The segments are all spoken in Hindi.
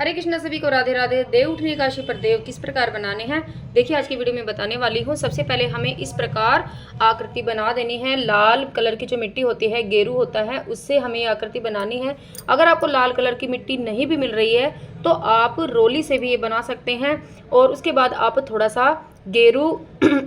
हरे कृष्णा, सभी को राधे राधे। देव उठनी एकादशी पर देव किस प्रकार बनाने हैं, देखिए आज की वीडियो में बताने वाली हूँ। सबसे पहले हमें इस प्रकार आकृति बना देनी है। लाल कलर की जो मिट्टी होती है, गेरू होता है, उससे हमें ये आकृति बनानी है। अगर आपको लाल कलर की मिट्टी नहीं भी मिल रही है तो आप रोली से भी ये बना सकते हैं। और उसके बाद आप थोड़ा सा गेरू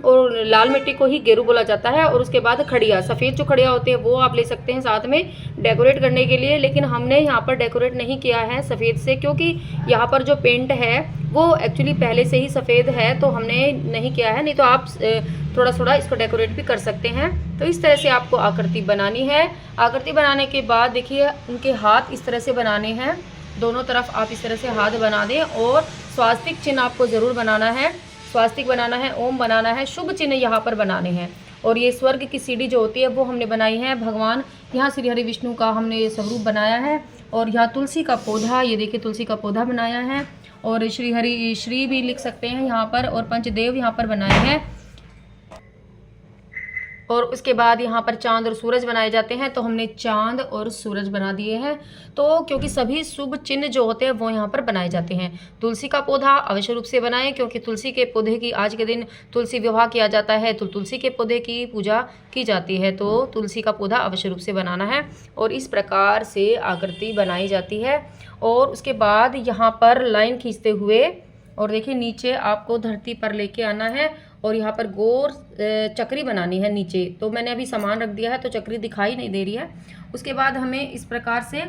और लाल मिट्टी को ही गेरू बोला जाता है। और उसके बाद खड़िया, सफ़ेद जो खड़िया होते हैं वो आप ले सकते हैं साथ में डेकोरेट करने के लिए। लेकिन हमने यहाँ पर डेकोरेट नहीं किया है सफ़ेद से, क्योंकि यहाँ पर जो पेंट है वो एक्चुअली पहले से ही सफ़ेद है, तो हमने नहीं किया है। नहीं तो आप थोड़ा थोड़ा इसको डेकोरेट भी कर सकते हैं। तो इस तरह से आपको आकृति बनानी है। आकृति बनाने के बाद देखिए उनके हाथ इस तरह से बनाने हैं, दोनों तरफ आप इस तरह से हाथ बना दें। और स्वास्तिक चिन्ह आपको ज़रूर बनाना है, स्वास्तिक बनाना है, ओम बनाना है, शुभ चिन्ह यहाँ पर बनाने हैं। और ये स्वर्ग की सीढ़ी जो होती है वो हमने बनाई है। भगवान यहाँ श्री हरि विष्णु का हमने ये स्वरूप बनाया है। और यहाँ तुलसी का पौधा, ये देखिए तुलसी का पौधा बनाया है। और श्री हरि श्री भी लिख सकते हैं यहाँ पर। और पंचदेव यहाँ पर बनाए हैं। और उसके बाद यहाँ पर चांद और सूरज बनाए जाते हैं, तो हमने चांद और सूरज बना दिए हैं। तो क्योंकि सभी शुभ चिन्ह जो होते हैं वो यहाँ पर बनाए जाते हैं। तुलसी का पौधा अवश्य रूप से बनाएं, क्योंकि तुलसी के पौधे की आज के दिन तुलसी विवाह किया जाता है, तो तुलसी के पौधे की पूजा की जाती है। तो तुलसी का पौधा अवश्य रूप से बनाना है। और इस प्रकार से आकृति बनाई जाती है। और उसके बाद यहाँ पर लाइन खींचते हुए, और देखिए नीचे आपको धरती पर लेके आना है। और यहाँ पर गोल चक्री बनानी है नीचे। तो मैंने अभी सामान रख दिया है तो चक्री दिखाई नहीं दे रही है। उसके बाद हमें इस प्रकार से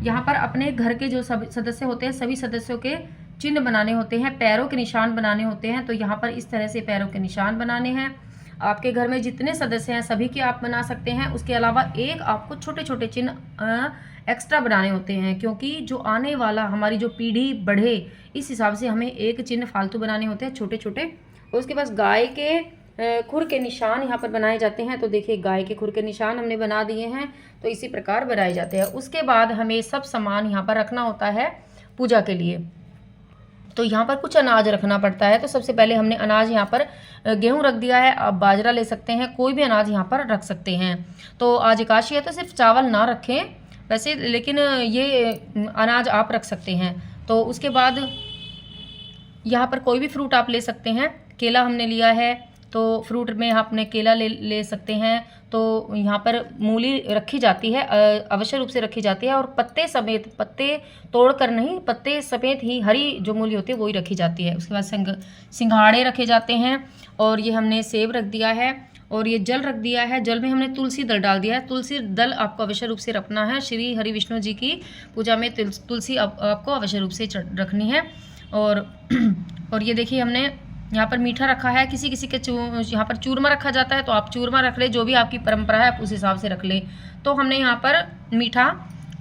यहाँ पर अपने घर के जो सब सदस्य होते हैं सभी सदस्यों के चिन्ह बनाने होते हैं, पैरों के निशान बनाने होते हैं। तो यहाँ पर इस तरह से पैरों के निशान बनाने हैं। आपके घर में जितने सदस्य हैं सभी के आप बना सकते हैं। उसके अलावा एक आपको छोटे छोटे चिन्ह एक्स्ट्रा बनाने होते हैं, क्योंकि जो आने वाला हमारी जो पीढ़ी बढ़े इस हिसाब से हमें एक चिन्ह फालतू बनाने होते हैं छोटे छोटे। और उसके बाद गाय के खुर के निशान यहाँ पर बनाए जाते हैं। तो देखिए गाय के खुर के निशान हमने बना दिए हैं। तो इसी प्रकार बनाए जाते हैं। उसके बाद हमें सब सामान यहाँ पर रखना होता है पूजा के लिए। तो यहाँ पर कुछ अनाज रखना पड़ता है। तो सबसे पहले हमने अनाज यहाँ पर गेहूँ रख दिया है। आप बाजरा ले सकते हैं, कोई भी अनाज यहाँ पर रख सकते हैं। तो आज एकादशी है तो सिर्फ चावल ना रखें वैसे, लेकिन ये अनाज आप रख सकते हैं। तो उसके बाद यहाँ पर कोई भी फ्रूट आप ले सकते हैं। केला हमने लिया है, तो फ्रूट में आपने केला ले सकते हैं। तो यहाँ पर मूली रखी जाती है, अवश्य रूप से रखी जाती है। और पत्ते समेत, पत्ते तोड़कर नहीं, पत्ते समेत ही हरी जो मूली होती है वही रखी जाती है। उसके बाद सिंघाड़े रखे जाते हैं। और ये हमने सेब रख दिया है। और ये जल रख दिया है। जल में हमने तुलसी दल डाल दिया है। तुलसी दल आपको अवश्य रूप से रखना है। श्री हरि विष्णु जी की पूजा में तुलसी आपको अवश्य रूप से रखनी है। और ये देखिए हमने यहाँ पर मीठा रखा है। किसी किसी के यहाँ पर चूरमा रखा जाता है, तो आप चूरमा रख ले, जो भी आपकी परंपरा है आप उस हिसाब से रख ले। तो हमने यहाँ पर मीठा,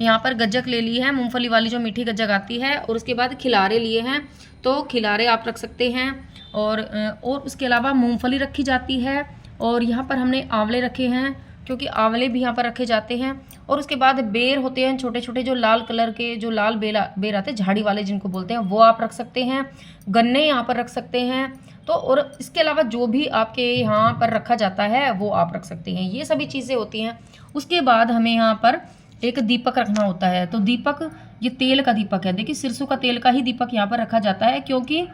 यहाँ पर गज्जक ले ली है, मूंगफली वाली जो मीठी गज्जक आती है। और उसके बाद खिलारे लिए हैं, तो खिलारे आप रख सकते हैं। और उसके अलावा मूंगफली रखी जाती है। और यहाँ पर हमने आंवले रखे हैं, क्योंकि आंवले भी यहाँ पर रखे जाते हैं। और उसके बाद बेर होते हैं छोटे छोटे, जो लाल कलर के, जो लाल बेर आते हैं झाड़ी वाले जिनको बोलते हैं, वो आप रख सकते हैं। गन्ने यहाँ पर रख सकते हैं। तो और इसके अलावा जो भी आपके यहाँ पर रखा जाता है वो आप रख सकते हैं। ये सभी चीज़ें होती हैं। उसके बाद हमें यहाँ पर एक दीपक रखना होता है। तो दीपक, ये तेल का दीपक है। देखिए सिरसों का तेल का ही दीपक यहाँ पर रखा जाता है। क्योंकि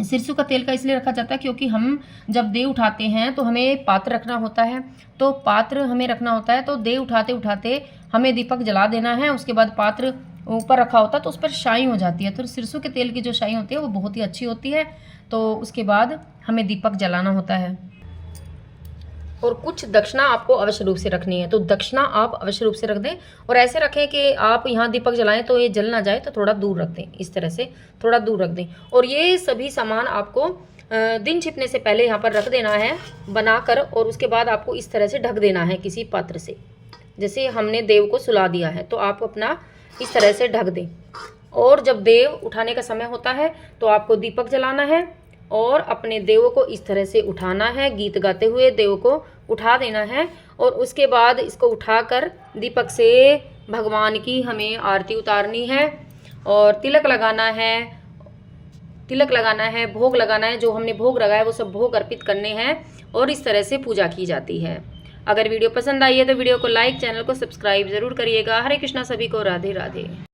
सिरसों का तेल का इसलिए रखा जाता है क्योंकि हम जब देव उठाते हैं तो हमें पात्र रखना होता है। तो पात्र हमें रखना होता है, तो देव उठाते उठाते हमें दीपक जला देना है। उसके बाद पात्र ऊपर रखा होता है तो उस पर शाई हो जाती है। तो सिरसों के तेल की जो शाई होती है वो बहुत ही अच्छी होती है। तो उसके बाद हमें दीपक जलाना होता है। और कुछ दक्षिणा आपको अवश्य रूप से रखनी है। तो दक्षिणा आप अवश्य रूप से रख दें। और ऐसे रखें कि आप यहाँ दीपक जलाएं तो ये जल ना जाए, तो थोड़ा दूर रख दें, इस तरह से थोड़ा दूर रख दें। और ये सभी सामान आपको दिन छिपने से पहले यहाँ पर रख देना है बनाकर। और उसके बाद आपको इस तरह से ढक देना है किसी पात्र से। जैसे हमने देव को सुला दिया है तो आप अपना इस तरह से ढक दें। और जब देव उठाने का समय होता है तो आपको दीपक जलाना है और अपने देव को इस तरह से उठाना है, गीत गाते हुए देव को उठा देना है। और उसके बाद इसको उठाकर दीपक से भगवान की हमें आरती उतारनी है। और तिलक लगाना है, भोग लगाना है। जो हमने भोग लगाया वो सब भोग अर्पित करने हैं। और इस तरह से पूजा की जाती है। अगर वीडियो पसंद आई है तो वीडियो को लाइक, चैनल को सब्सक्राइब जरूर करिएगा। हरे कृष्णा, सभी को राधे राधे।